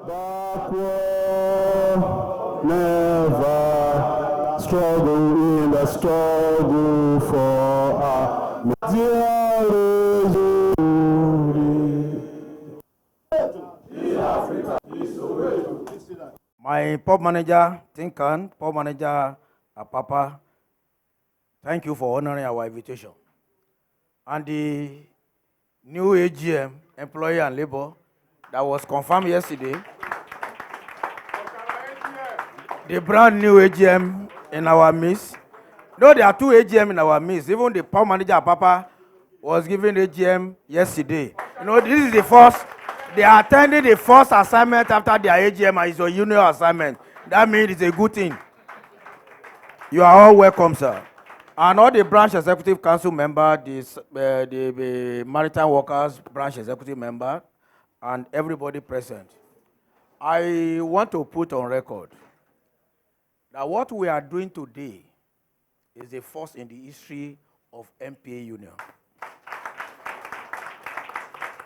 Backward, never struggle in the struggle for our My pub manager, Tinkan, pub manager, Papa, thank you for honoring our invitation. And the new AGM, Employee and Labor, that was confirmed yesterday. The brand new AGM in our midst. No, there are two AGM in our midst. Even the pub manager, Papa, was given AGM yesterday. You know, this is the first. They are attending the first assignment after their AGM, and it's a union assignment. That means it's a good thing. You are all welcome, sir. And all the branch executive council members, the maritime workers branch executive member, and everybody present. I want to put on record that what we are doing today is the first in the history of MPA Union.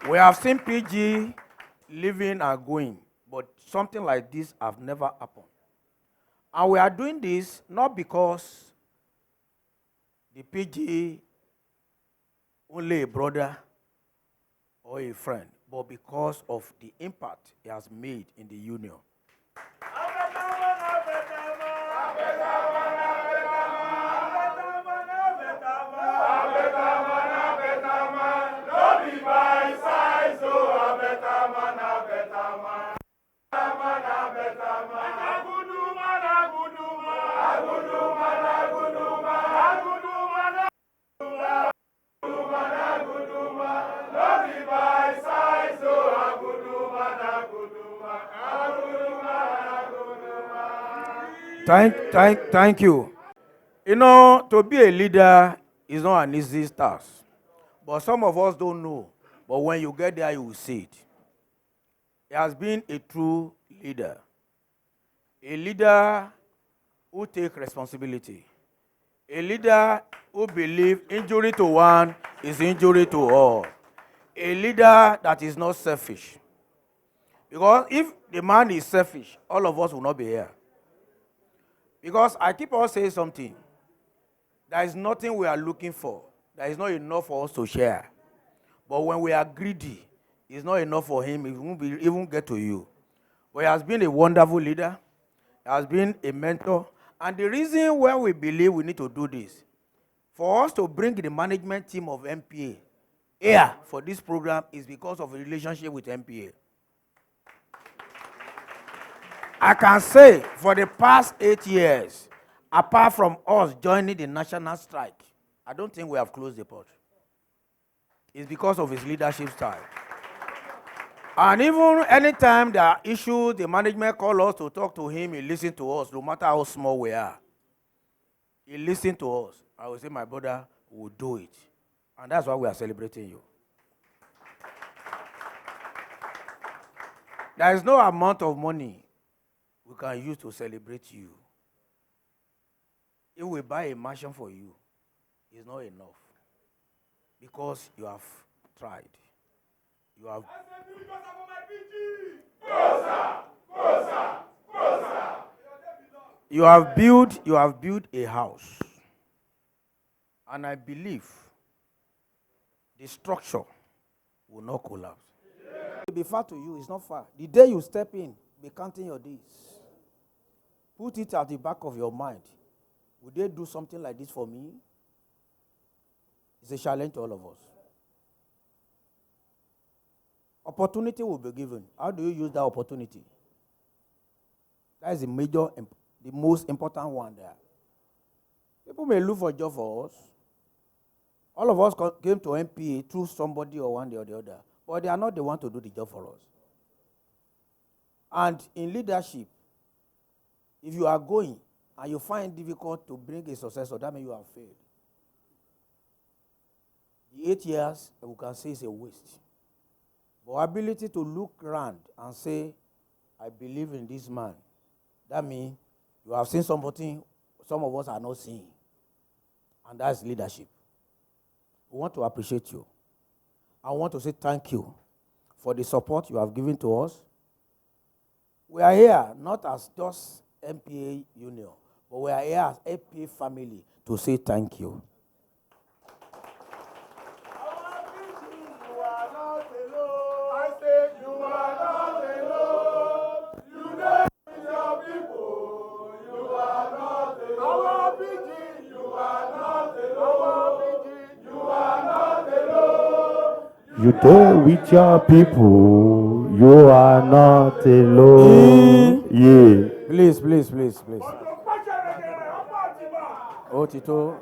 We have seen PG living and going, but something like this have never happened. And we are doing this not because the PG only a brother or a friend, but because of the impact he has made in the union. Thank you. You know, to be a leader is not an easy task. But some of us don't know. But when you get there, you will see it. He has been a true leader. A leader who takes responsibility. A leader who believes injury to one is injury to all. A leader that is not selfish. Because if the man is selfish, all of us will not be here. Because I keep on saying something. There is nothing we are looking for. There is not enough for us to share. But when we are greedy, it's not enough for him. It won't even get to you. But he has been a wonderful leader. He has been a mentor. And the reason why we believe we need to do this, for us to bring the management team of MPA here for this program is because of a relationship with MPA. I can say for the past 8 years, apart from us joining the national strike, I don't think we have closed the port. It's because of his leadership style. And even anytime there are issues, the management call us to talk to him, he listens to us, no matter how small we are. He listens to us. I will say, my brother, will do it. And that's why we are celebrating you. There is no amount of money we can use to celebrate you. If we buy a mansion for you, it's not enough. Because you have tried. You have. You have built a house. And I believe the structure will not collapse. It will be far to you, it's not far. The day you step in, be counting your days. Put it at the back of your mind. Would they do something like this for me? It's a challenge to all of us. Opportunity will be given. How do you use that opportunity? That is the most important one there. People may look for a job for us. All of us came to MPA through somebody or one or the other, but they are not the one to do the job for us. And in leadership, if you are going and you find it difficult to bring a successor, that means you have failed. The 8 years, we can say, is a waste. But our ability to look around and say, I believe in this man, that means you have seen something some of us are not seeing. And that's leadership. We want to appreciate you. I want to say thank you for the support you have given to us. We are here not as just MPA Union, but we are here as MPA family to say thank you. You there with your people, you are not alone. Yeah. Please. Oh, Tito.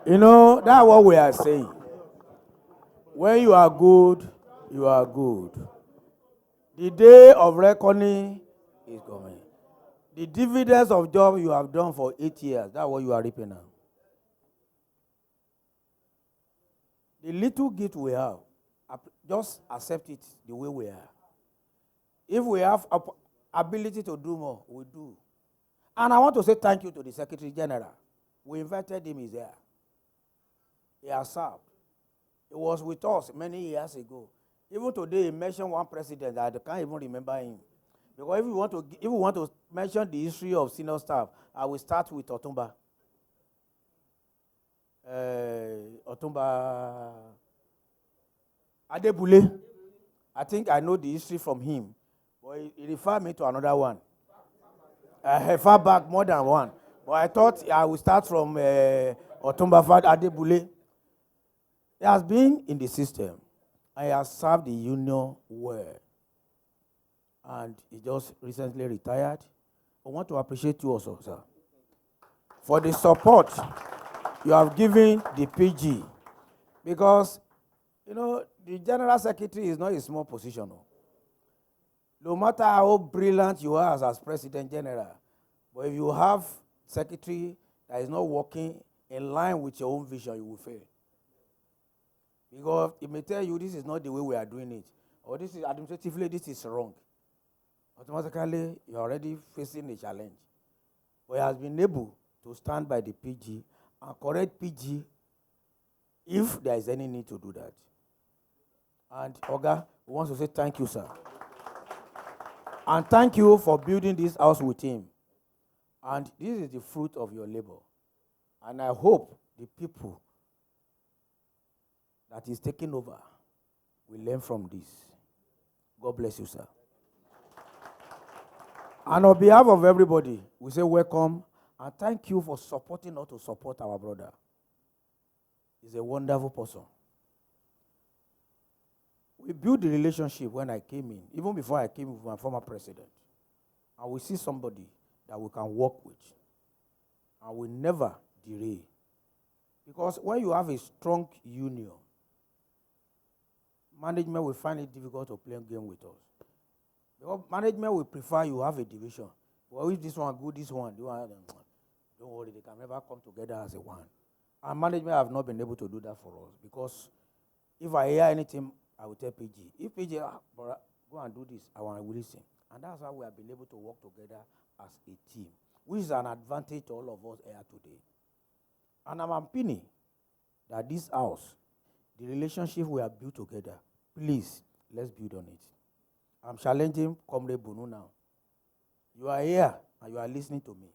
You know, that's what we are saying. When you are good, you are good. The day of reckoning is coming. The dividends of job you have done for 8 years, that's what you are reaping now. The little gift we have, just accept it the way we are. If we have ability to do more, we do. And I want to say thank you to the Secretary General. We invited him, he's there. He has served. He was with us many years ago. Even today, he mentioned one president, I can't even remember him. Because if we want to mention the history of senior staff, I will start with Otumba. Otumba Adewale. I think I know the history from him. But he referred me to another one. Far back, more than one. But I thought I would start from Otumba Adewale. He has been in the system. And he has served the union well. And he just recently retired. I want to appreciate you also, sir, for the support you have given the PG. Because, you know, the General Secretary is not a small position. No matter how brilliant you are as President General, but if you have Secretary that is not working in line with your own vision, you will fail. Because it may tell you this is not the way we are doing it, or this is administratively, this is wrong. Automatically, you're already facing a challenge. But he has been able to stand by the PG and correct PG if there is any need to do that. And Oga, we want to say thank you, sir. And thank you for building this house with him. And this is the fruit of your labor. And I hope the people that is taking over will learn from this. God bless you, sir. And on behalf of everybody, we say welcome and thank you for supporting us to support our brother. He's a wonderful person. We built the relationship when I came in, even before I came with my former president. And we see somebody that we can work with. And we never derail. Because when you have a strong union, management will find it difficult to play a game with us. Because management will prefer you have a division. Well, if this one good, this one, don't worry, they can never come together as a one. And management have not been able to do that for us. Because if I hear anything, I will tell PG. If PG, go and do this, I will listen. And that's how we have been able to work together as a team, which is an advantage to all of us here today. And I'm appealing that this house, the relationship we have built together, please, let's build on it. I'm challenging Comrade Bunu now. You are here and you are listening to me.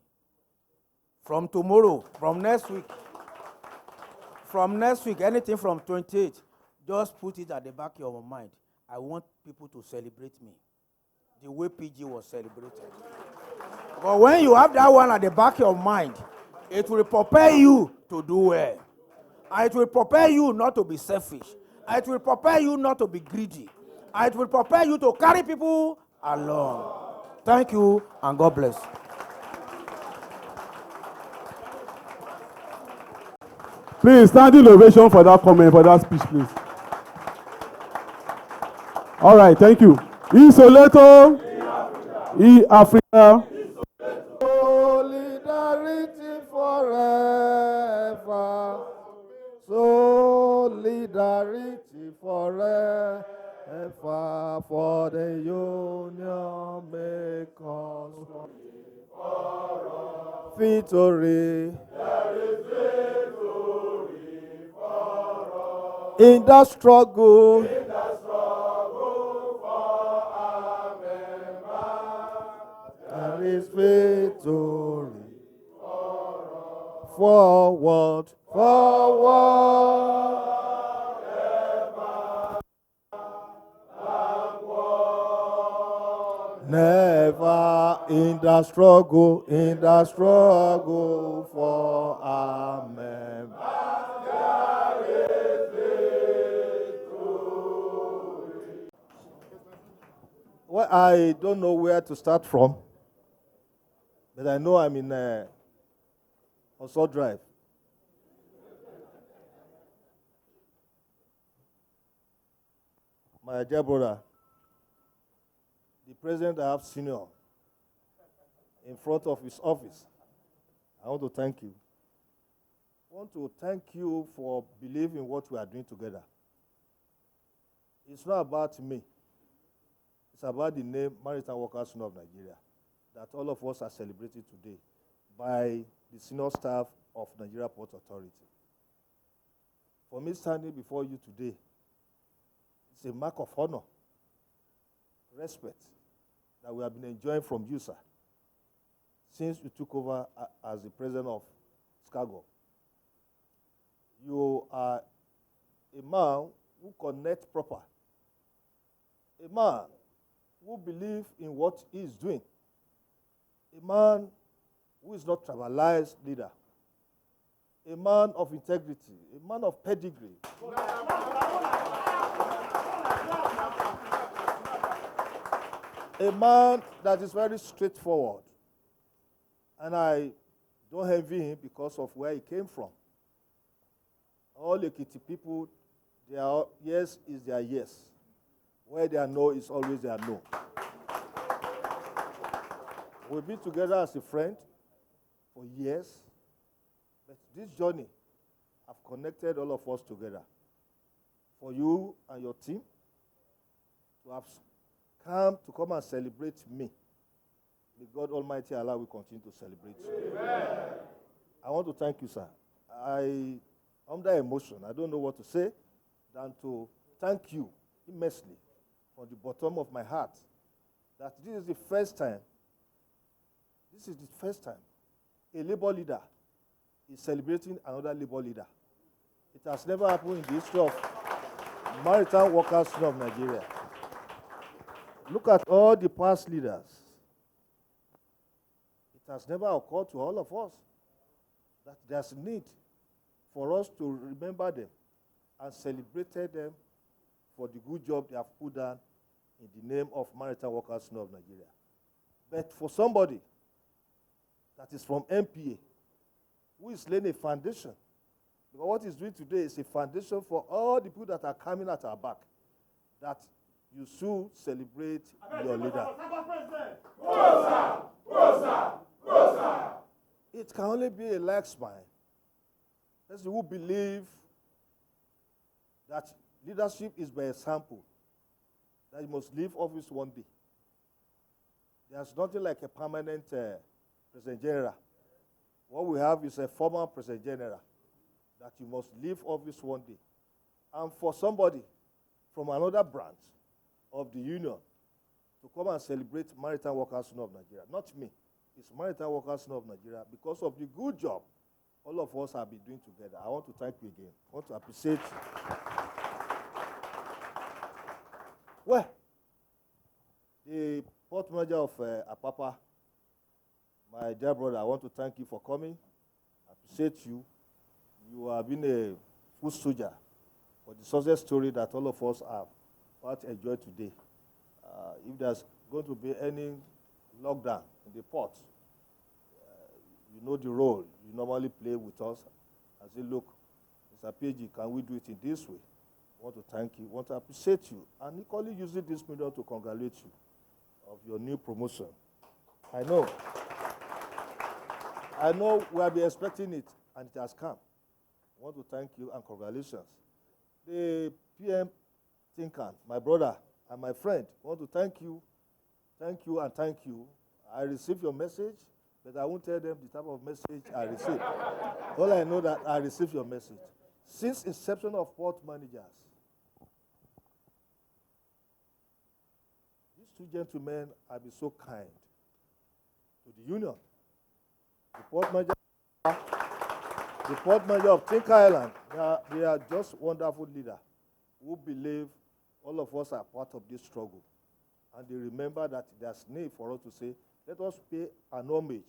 From tomorrow, from next week, anything from 28, just put it at the back of your mind. I want people to celebrate me the way PG was celebrated. But when you have that one at the back of your mind, it will prepare you to do well. And it will prepare you not to be selfish. And it will prepare you not to be greedy. And it will prepare you to carry people along. Thank you, and God bless. Please, standing ovation for that comment, for that speech, please. All right, thank you. Isoleto, Africa. Solidarity forever. Solidarity forever. For the union make us victory. There is victory for us. In the struggle. For our there is victory. Forward, forward. Never in the struggle for amen. Well, I don't know where to start from, but I know I'm in Oso Drive. My dear brother, the president I have senior in front of his office, I want to thank you. I want to thank you for believing what we are doing together. It's not about me. It's about the name Maritime Workers Union of Nigeria that all of us are celebrating today by the senior staff of Nigerian Ports Authority. For me standing before you today, it's a mark of honor, respect that we have been enjoying from you, sir, since you took over as the president of Ssascgoc. You are a man who connects proper, a man who believes in what he is doing, a man who is not tribalized leader, a man of integrity, a man of pedigree. A man that is very straightforward. And I don't envy him because of where he came from. All Ekiti people, their yes is their yes. Where their no is always their no. We've been together as a friend for years, but this journey has connected all of us together. For you and your team to have come and celebrate me, may God Almighty Allah will continue to celebrate you. Amen. I want to thank you, sir. I'm under emotion. I don't know what to say than to thank you immensely from the bottom of my heart that this is the first time a labor leader is celebrating another labor leader. It has never happened in the history of Maritime Workers Union of Nigeria. Look at all the past leaders. It has never occurred to all of us that there's a need for us to remember them and celebrate them for the good job they have put down in the name of Maritime Workers Union of Nigeria. But for somebody that is from MPA, who is laying a foundation, because what he's doing today is a foundation for all the people that are coming at our back, that you should celebrate your leader. It can only be a like smile. Those who believe that leadership is by example, that you must leave office one day. There's nothing like a permanent President General. What we have is a former President General that you must leave office one day. And for somebody from another branch of the union to come and celebrate Maritime Workers Union of Nigeria, not me, it's Maritime Workers Union of Nigeria because of the good job all of us have been doing together. I want to thank you again. I want to appreciate you. Well, the port manager of Apapa, my dear brother, I want to thank you for coming. I appreciate you. You have been a foot soldier for the success story that all of us have quite enjoyed today. If there's going to be any lockdown in the port, you know the role you normally play with us. I say, look, Mr. PG, can we do it in this way? I want to thank you, I want to appreciate you, and equally using this medium to congratulate you of your new promotion. I know we have been expecting it, and it has come. I want to thank you and congratulations. The PM Tinkan, my brother and my friend, I want to thank you and thank you. I received your message, but I won't tell them the type of message I received. All I know that I received your message. Since inception of port managers, these two gentlemen have been so kind. the union. The port manager of Tinker Island, they are just wonderful leaders who believe all of us are part of this struggle. And they remember that there's need for us to say, let us pay an homage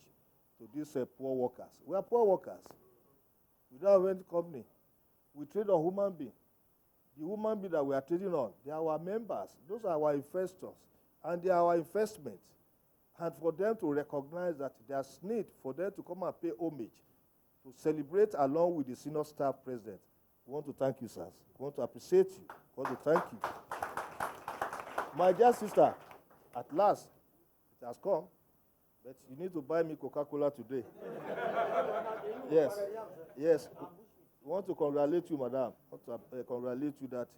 to these poor workers. We are poor workers. We don't have any company. We trade on human beings. The human being that we are trading on, they are our members. Those are our investors. And they are our investments. And for them to recognize that there's need for them to come and pay homage, to celebrate along with the senior staff president. We want to thank you, sirs. We want to appreciate you. We want to thank you. My dear sister, at last, it has come, but you need to buy me Coca-Cola today. Yes, yes. We want to congratulate you, madam. We want to congratulate you that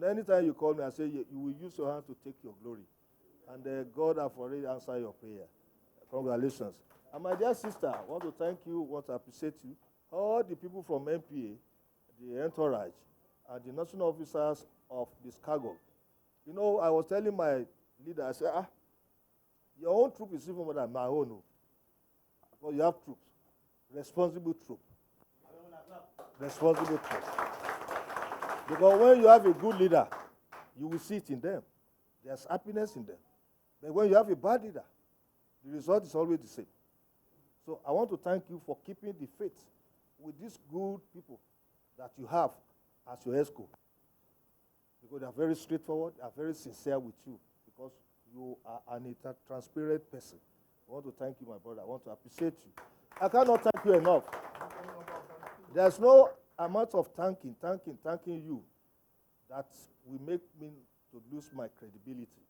anytime you call me, I say you will use your hand to take your glory. And God has already answered your prayer. Congratulations. And my dear sister, I want to thank you, want to appreciate you. All the people from MPA, the entourage, and the national officers of the Ssascgoc. You know, I was telling my leader, I said, your own troop is even more than my own. Because you have troops, responsible troops. Responsible troops. Because when you have a good leader, you will see it in them. There's happiness in them. But when you have a bad leader, the result is always the same. So I want to thank you for keeping the faith with these good people that you have as your ESCO. Because they are very straightforward, they are very sincere with you, because you are an transparent person. I want to thank you, my brother. I want to appreciate you. I cannot thank you enough. There's no amount of thanking you that will make me to lose my credibility.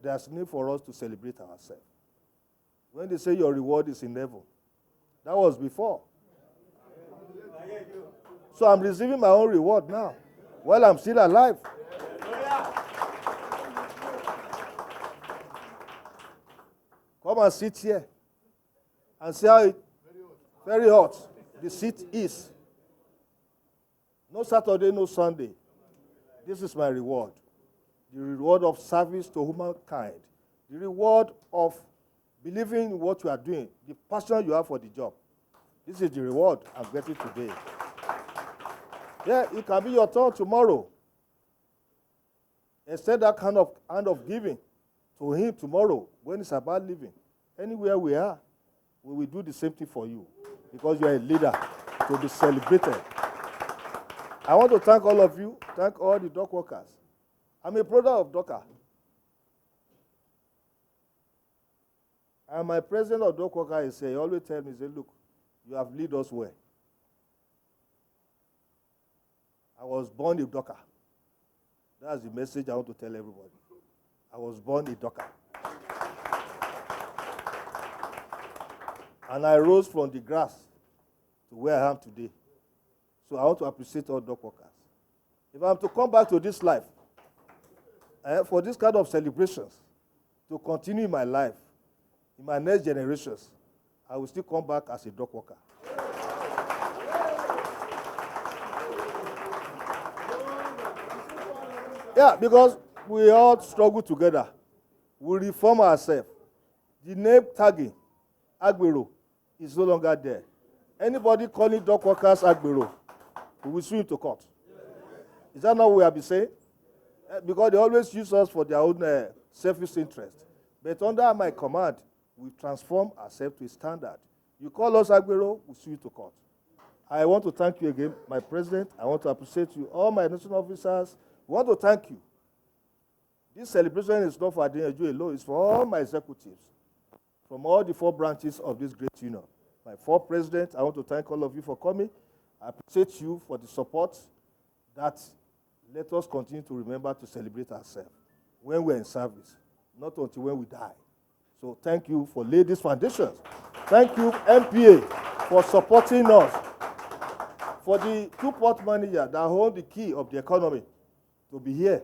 There's need for us to celebrate ourselves. When they say your reward is in heaven, that was before. So I'm receiving my own reward now, while I'm still alive. Come and sit here and see how very hot the seat is. No Saturday, no Sunday. This is my reward. The reward of service to humankind. The reward of believing in what you are doing. The passion you have for the job. This is the reward I'm getting today. Yeah, it can be your turn tomorrow. Extend that kind of hand of giving to him tomorrow when it's about living. Anywhere we are, we will do the same thing for you because you are a leader to be celebrated. I want to thank all of you, thank all the dock workers. I'm a product of Docker. And my president of dock workers he always tells me, look, you have led us well. I was born a Docker. That's the message I want to tell everybody. I was born a Docker. And I rose from the grass to where I am today. So I want to appreciate all dock workers. If I'm to come back to this life, for this kind of celebrations, to continue in my life, in my next generations, I will still come back as a dock worker. Yeah, because we all struggle together. We reform ourselves. The name tagging, Agbero, is no longer there. Anybody calling dock workers Agbero, we will sue into court. Is that not what we have been saying? Because they always use us for their own selfish interest. But under my command, we transform ourselves to a standard. You call us Agbero, we sue you to court. I want to thank you again, my president. I want to appreciate you, all my national officers. We want to thank you. This celebration is not for Adeyanju alone, it's for all my executives from all the 4 branches of this great union. My 4 presidents, I want to thank all of you for coming. I appreciate you for the support that let us continue to remember to celebrate ourselves when we're in service, not until when we die. So thank you for laying these foundations. Thank you, MPA, for supporting us. For the 2 port managers that hold the key of the economy to be here,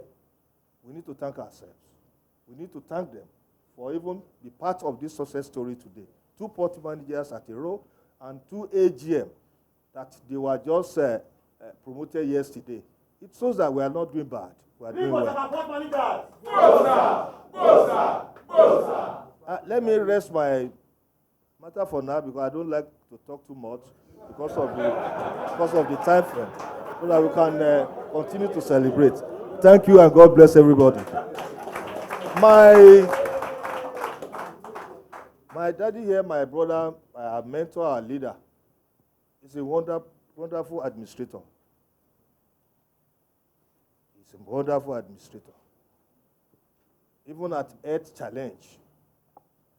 we need to thank ourselves. We need to thank them for even the part of this success story today. 2 port managers at a row and 2 AGM that they were just promoted yesterday. It shows that we are not doing bad. We are doing well. Let me rest my Matter for now, because I don't like to talk too much because of the time frame, so that we can continue to celebrate. Thank you, and God bless everybody. My daddy here, my brother, our mentor, our leader, is a wonderful administrator. He's a wonderful administrator. Even at Earth Challenge,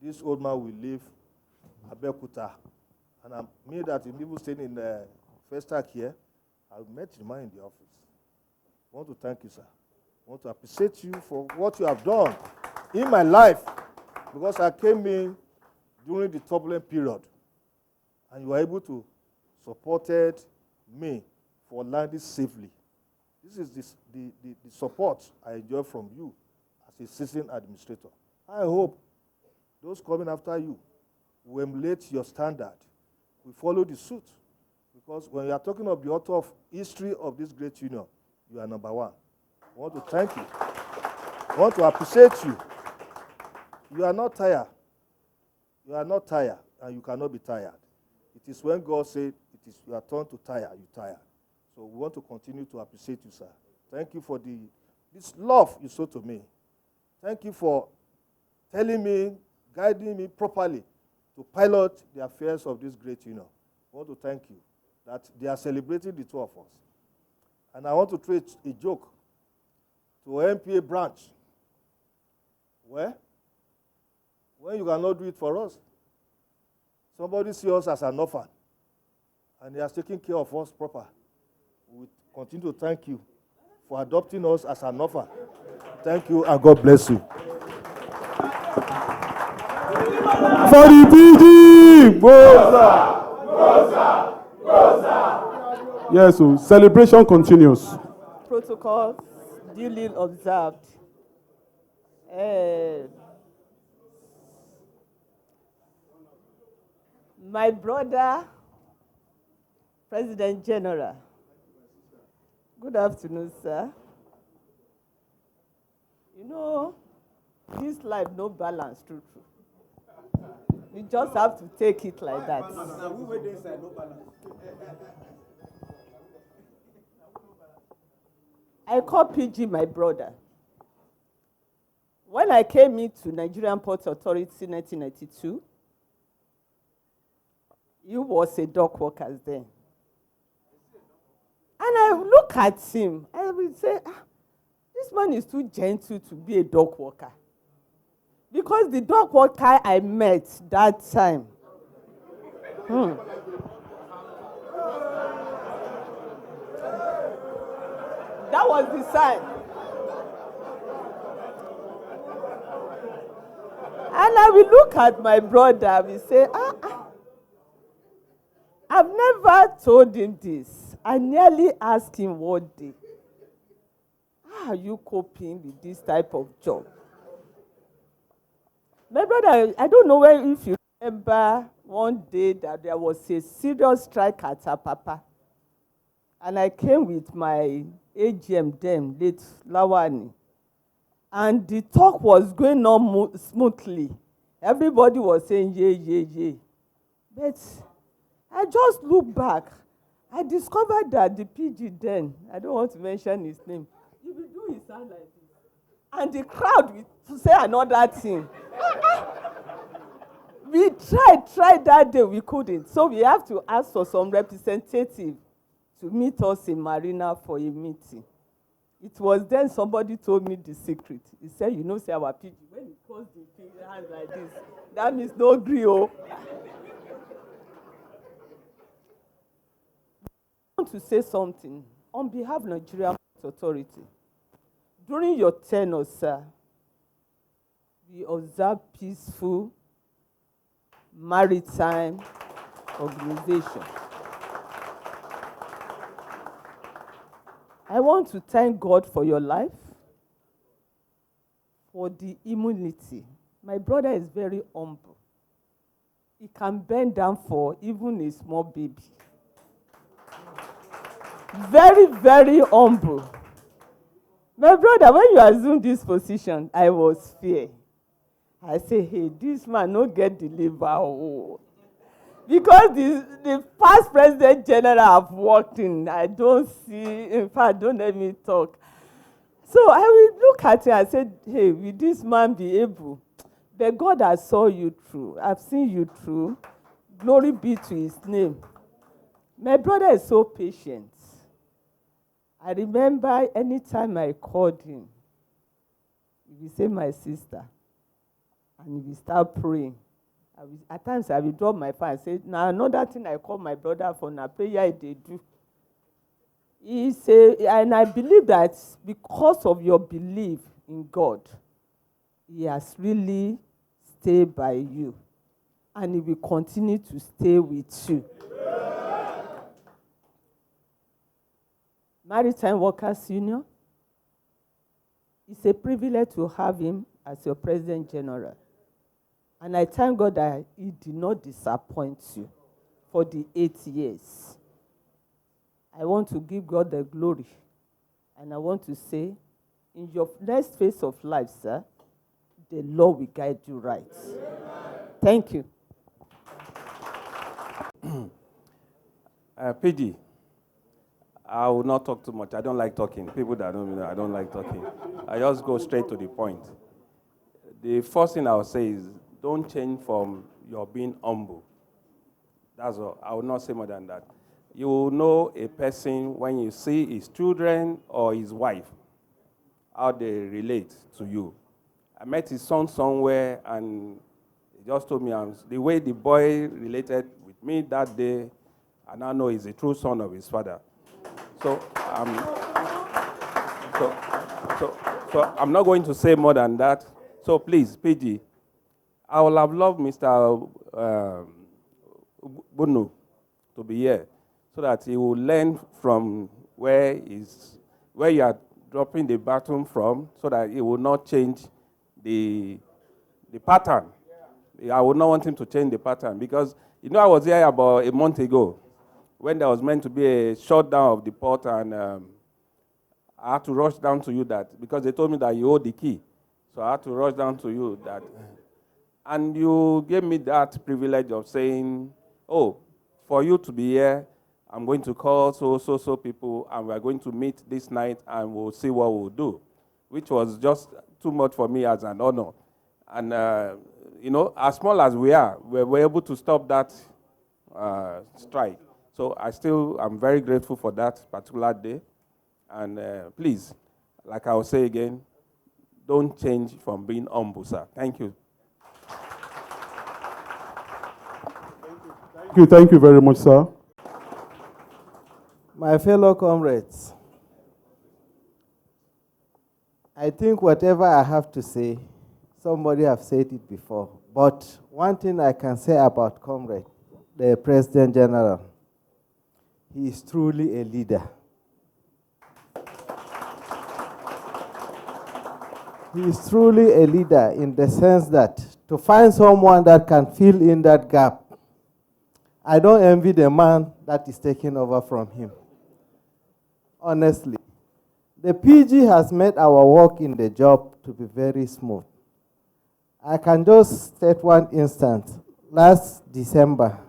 this old man will leave Abeokuta. And I made that in people staying in the first act here. I met the man in the office. I want to thank you, sir. I want to appreciate you for what you have done in my life, because I came in during the turbulent period, and you were able to support me for landing safely. This is the support I enjoy from you as a seasoned administrator. I hope those coming after you will emulate your standard, will follow the suit, because when you are talking of the author of history of this great union, you are number one. I want to thank you. I want to appreciate you. You are not tired. You are not tired, and you cannot be tired. It is when God said it is your turn to tire, you tire. So we want to continue to appreciate you, sir. Thank you for this love you showed to me. Thank you for telling me, guiding me properly to pilot the affairs of this great union. I want to thank you that they are celebrating the two of us. And I want to throw a joke to MPA branch. Where? When you cannot do it for us, somebody sees us as an orphan, and they are taking care of us proper. We continue to thank you for adopting us as an orphan. Thank you, and God bless you. For the PG! Goza! Goza! Goza! Yes, so celebration continues. Protocols duly observed. My brother, President General. Good afternoon, sir. You know, this life no balance, true. You just have to take it like that. I call PG my brother. When I came into Nigerian Ports Authority in 1992, he was a dock worker then. And I look at him, I will say, this man is too gentle to be a dock worker. Because the dock worker I met that time, that was the sign. And I will look at my brother, I will say, I've never told him this. I nearly asked him one day, how are you coping with this type of job? My brother, I don't know if you remember one day that there was a serious strike at Apapa. And I came with my AGM then, late Lawani. And the talk was going on smoothly. Everybody was saying, yeah. But I just looked back. I discovered that the PG then, I don't want to mention his name, he will do his sound like this. And the crowd will say another thing. We tried that day, we couldn't. So we have to ask for some representative to meet us in Marina for a meeting. It was then somebody told me the secret. He said, you know, say our PG, when he calls the hands like this, that means no griot. I want to say something on behalf of Nigerian Ports Authority. During your tenure, sir, we observe peaceful maritime organization. I want to thank God for your life, for the immunity. My brother is very humble. He can bend down for even a small baby. Very, very humble. My brother, when you assume this position, I was fear. I say, hey, this man no get deliver. Oh. Because the past President General I've worked in, I don't see, in fact, don't let me talk. So I will look at it and say, hey, will this man be able? But God has saw you through. I've seen you through. Glory be to his name. My brother is so patient. I remember anytime I called him, he will say, my sister, and he will start praying. At times I will drop my phone and say, now another thing I call my brother for na prayer they do. He say, and I believe that because of your belief in God, he has really stayed by you. And he will continue to stay with you. Maritime Workers Union, it's a privilege to have him as your President General. And I thank God that he did not disappoint you for the 8 years. I want to give God the glory. And I want to say, in your next phase of life, sir, the Lord will guide you right. Thank you. PD, I will not talk too much. I don't like talking. People that don't know, I don't like talking. I just go straight to the point. The first thing I will say is, don't change from your being humble. That's all. I will not say more than that. You will know a person when you see his children or his wife, how they relate to you. I met his son somewhere, and he just told me the way the boy related with me that day, I now know he's a true son of his father. So I'm not going to say more than that. So please, PG, I would have loved Mr. Bunu to be here so that he will learn from where you are dropping the baton from, so that he will not change the pattern. I would not want him to change the pattern because, I was here about a month ago when there was meant to be a shutdown of the port, and I had to rush down to you that, because they told me that you hold the key. So I had to rush down to you that. And you gave me that privilege of saying, oh, for you to be here, I'm going to call so people, and we're going to meet this night, and we'll see what we'll do, which was just too much for me as an honor. And, as small as we are, we were able to stop that strike. So I'm very grateful for that particular day. And please, like I will say again, don't change from being humble, sir. Thank you. Thank you very much, sir. My fellow comrades, I think whatever I have to say, somebody have said it before. But one thing I can say about Comrade, the President General, he is truly a leader. He is truly a leader in the sense that to find someone that can fill in that gap, I don't envy the man that is taking over from him. Honestly, the PG has made our work in the job to be very smooth. I can just state one instance. Last December,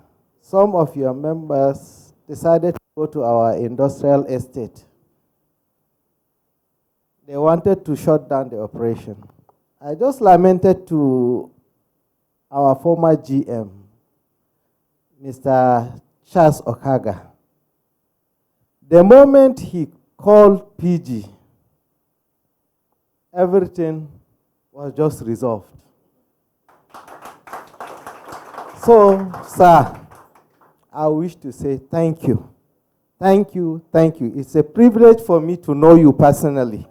some of your members decided to go to our industrial estate. They wanted to shut down the operation. I just lamented to our former GM, Mr. Ssascgoc. The moment he called PG, everything was just resolved. So, sir, I wish to say thank you. Thank you, thank you. It's a privilege for me to know you personally,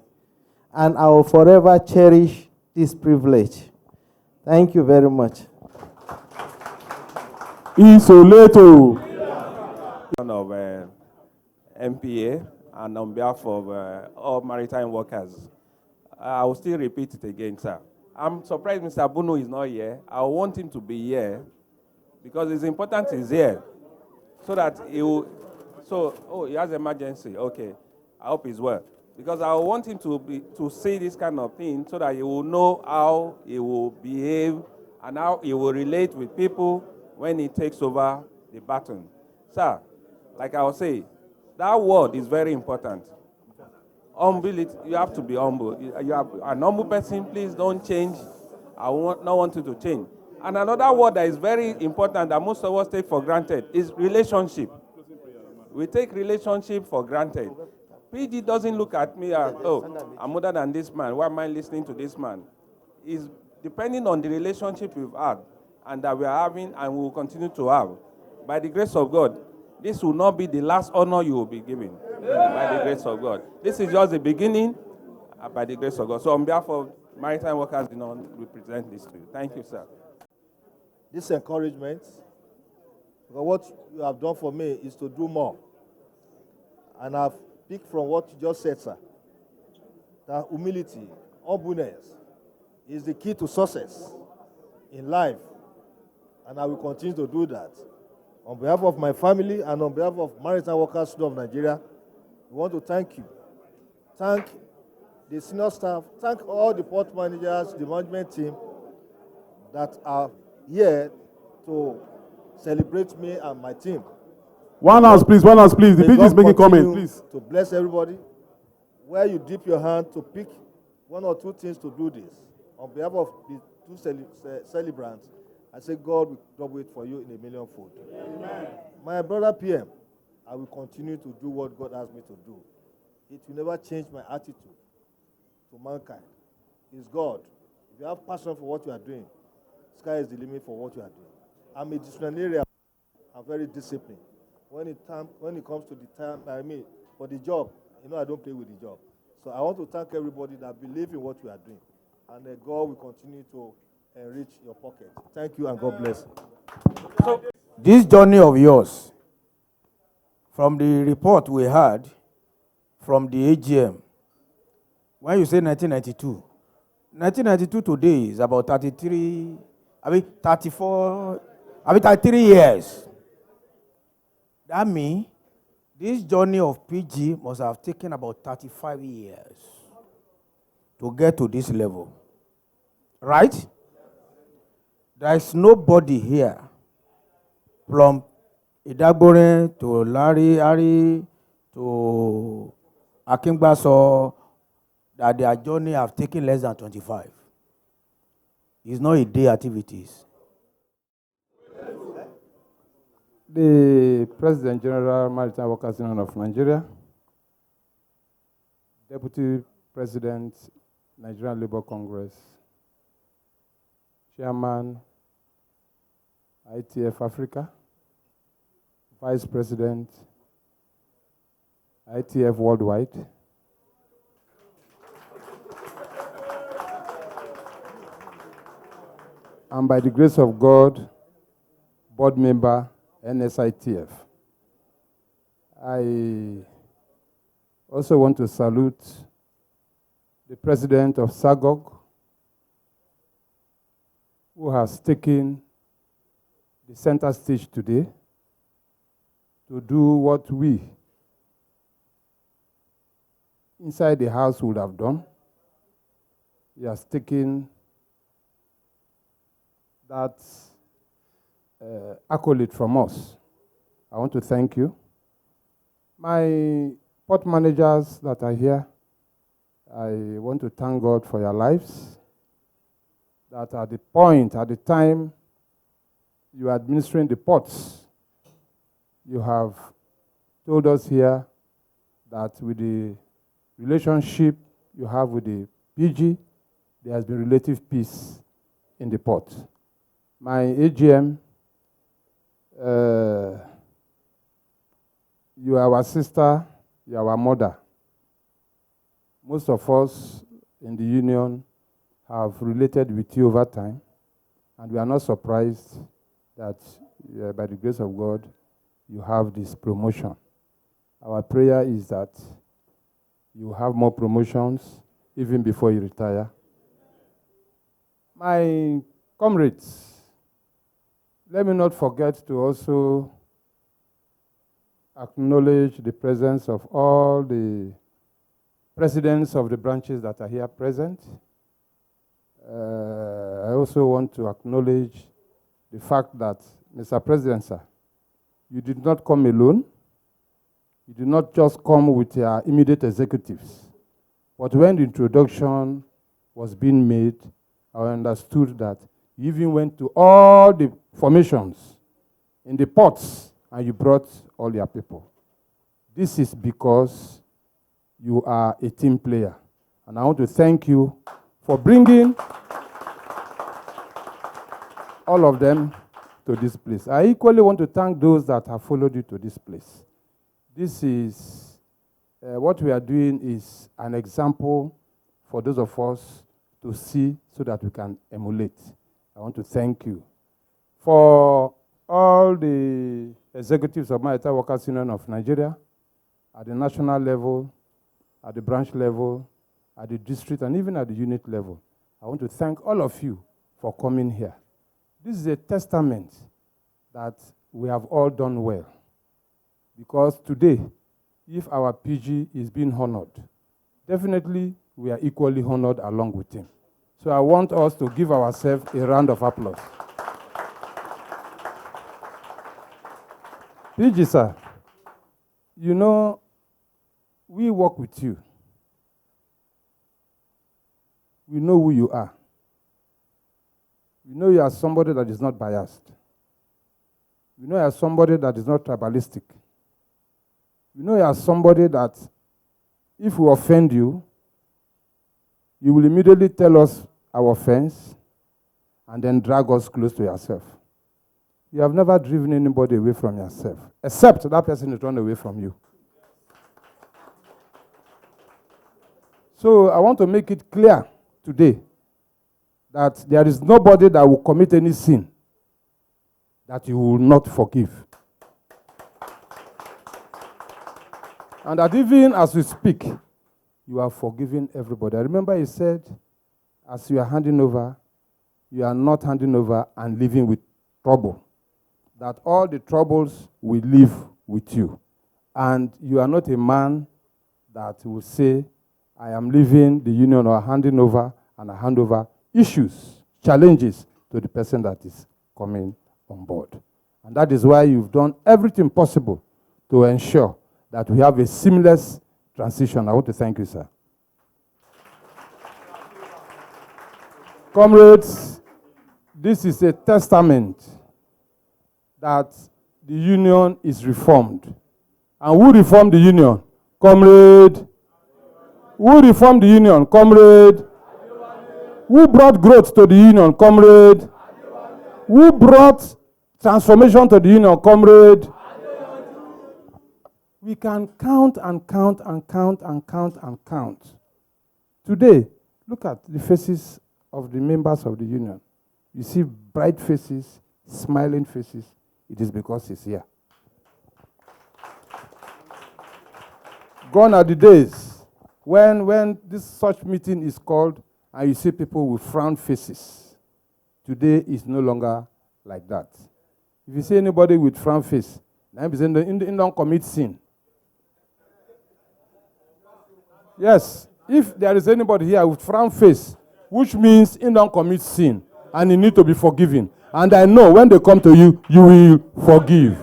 and I will forever cherish this privilege. Thank you very much. Isoleto. Of MPA, and on behalf of all maritime workers, I will still repeat it again, sir. I'm surprised Mr. Bunu is not here. I want him to be here because it's important he's here, so that he will. So, he has emergency. Okay, I hope he's well, because I want him to see this kind of thing, so that he will know how he will behave and how he will relate with people when he takes over the baton. Sir, like I was saying, that word is very important. Humility, you have to be humble. You are an humble person, please don't change. I not want you to change. And another word that is very important that most of us take for granted is relationship. We take relationship for granted. PG doesn't look at me as, oh, I'm older than this man. Why am I listening to this man? It's depending on the relationship we've had and that we are having and we will continue to have. By the grace of God, this will not be the last honor you will be given. By the grace of God. This is just the beginning by the grace of God. So on behalf of Maritime Workers, we present this to you. Thank you, sir. This encouragement, because what you have done for me is to do more. And I've picked from what you just said, sir, that humility, humbleness, is the key to success in life. And I will continue to do that. On behalf of my family and on behalf of Maritime Workers of Nigeria, we want to thank you. Thank the senior staff, thank all the port managers, the management team that are here to celebrate me and my team. One house, please. One house, please. The May PG is God making comment, continue please. to bless everybody. Where you dip your hand to pick one or two things to do this. On behalf of the two celebrants, I say God will double it for you in a millionfold. Amen. My brother PM, I will continue to do what God asked me to do. It will never change my attitude to mankind. It's God. If you have passion for what you are doing, sky is the limit for what you are doing. I'm a disciplinarian. I'm very disciplined. When it comes to the time, for the job, I don't play with the job. So I want to thank everybody that believe in what we are doing. And God will continue to enrich your pocket. Thank you and God bless. So, this journey of yours, from the report we had from the AGM, when you say 1992, 1992 today is about 33 years. That means this journey of PG must have taken about 35 years to get to this level. Right? There is nobody here from Idagbore to Larry, Ari to Akingbaso that their journey have taken less than 25. It's not a day activities. The President General Maritime Workers Union of Nigeria, Deputy President, Nigerian Labour Congress, Chairman, ITF Africa, Vice President, ITF Worldwide, and by the grace of God, board member, NSITF. I also want to salute the president of Ssascgoc, who has taken the center stage today to do what we inside the house would have done. He has taken that accolade from us. I want to thank you. My port managers that are here, I want to thank God for your lives. That at the time you are administering the ports, you have told us here that with the relationship you have with the PG, there has been relative peace in the port. My AGM, you are our sister, you are our mother. Most of us in the union have related with you over time, and we are not surprised that by the grace of God, you have this promotion. Our prayer is that you have more promotions even before you retire. My comrades, let me not forget to also acknowledge the presence of all the presidents of the branches that are here present. I also want to acknowledge the fact that, Mr. President, sir, You did not come alone. You did not just come with your immediate executives. But when the introduction was being made, I understood that you even went to all the formations in the ports and you brought all your people. This is because you are a team player. And I want to thank you for bringing all of them to this place. I equally want to thank those that have followed you to this place. This is, what we are doing is an example for those of us to see so that we can emulate. I want to thank you. For all the executives of Maritime Workers Union of Nigeria, at the national level, at the branch level, at the district, and even at the unit level, I want to thank all of you for coming here. This is a testament that we have all done well. Because today, if our PG is being honored, definitely we are equally honored along with him. So I want us to give ourselves a round of applause. PG, sir, you know, we work with you. We know who you are. We know you are somebody that is not biased. We know you are somebody that is not tribalistic. We know you are somebody that, if we offend you, you will immediately tell us our offense and then drag us close to yourself. You have never driven anybody away from yourself, except that person is run away from you. So I want to make it clear today that there is nobody that will commit any sin that you will not forgive. And that even as we speak, you are forgiving everybody. I remember he said, as you are handing over, you are not handing over and living with trouble. That all the troubles will live with you. And you are not a man that will say, I am leaving the union or handing over, and I hand over issues, challenges to the person that is coming on board. And that is why you've done everything possible to ensure that we have a seamless transition. I want to thank you, sir. Comrades, this is a testament that the union is reformed. And who reformed the union? Comrade. Who reformed the union? Comrade. Who brought growth to the union? Comrade. Who brought transformation to the union? Comrade. We can count and count and count and count and count. Today, look at the faces of the members of the union. You see bright faces, smiling faces. It is because he's here. Gone are the days when this such meeting is called and you see people with frown faces. Today is no longer like that. If you see anybody with frown face, 9% don't commit sin. Yes, if there is anybody here with frown face, which means he don't commit sin and he need to be forgiven. And I know when they come to you, you will forgive.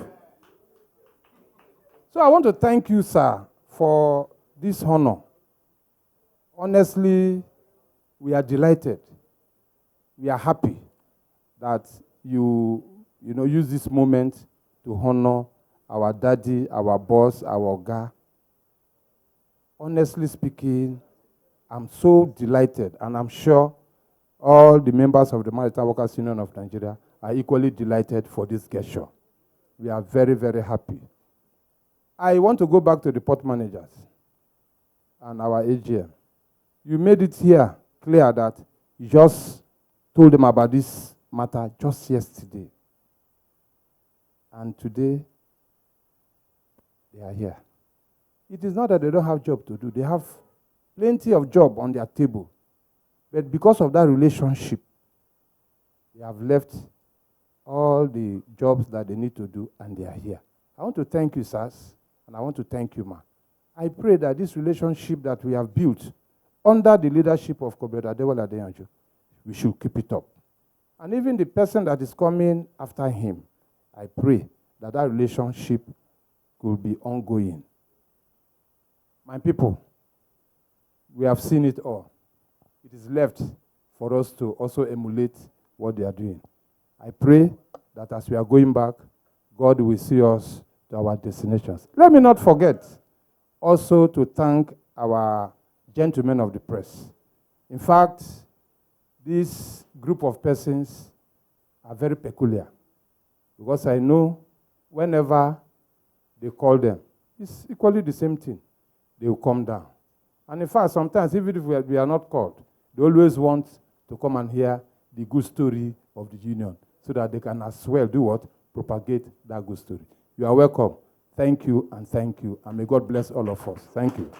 So I want to thank you, sir, for this honor. Honestly, we are delighted. We are happy that you use this moment to honor our daddy, our boss, our guy. Honestly speaking, I'm so delighted, and I'm sure all the members of the Maritime Workers Union of Nigeria are equally delighted for this gesture. We are very, very happy. I want to go back to the port managers and our AGM. You made it here clear that you just told them about this matter just yesterday. And today, they are here. It is not that they don't have job to do. They have plenty of job on their table. But because of that relationship, they have left all the jobs that they need to do, and they are here. I want to thank you, sirs, and I want to thank you, ma. I pray that this relationship that we have built under the leadership of Comrade Akinola Bodunde, we should keep it up. And even the person that is coming after him, I pray that that relationship could be ongoing. My people, we have seen it all. It is left for us to also emulate what they are doing. I pray that as we are going back, God will see us to our destinations. Let me not forget also to thank our gentlemen of the press. In fact, this group of persons are very peculiar, because I know whenever they call them, it's equally the same thing. They will come down. And in fact, sometimes, even if we are not called, they always want to come and hear the good story of the union so that they can as well do what? Propagate that good story. You are welcome. Thank you, and may God bless all of us. Thank you.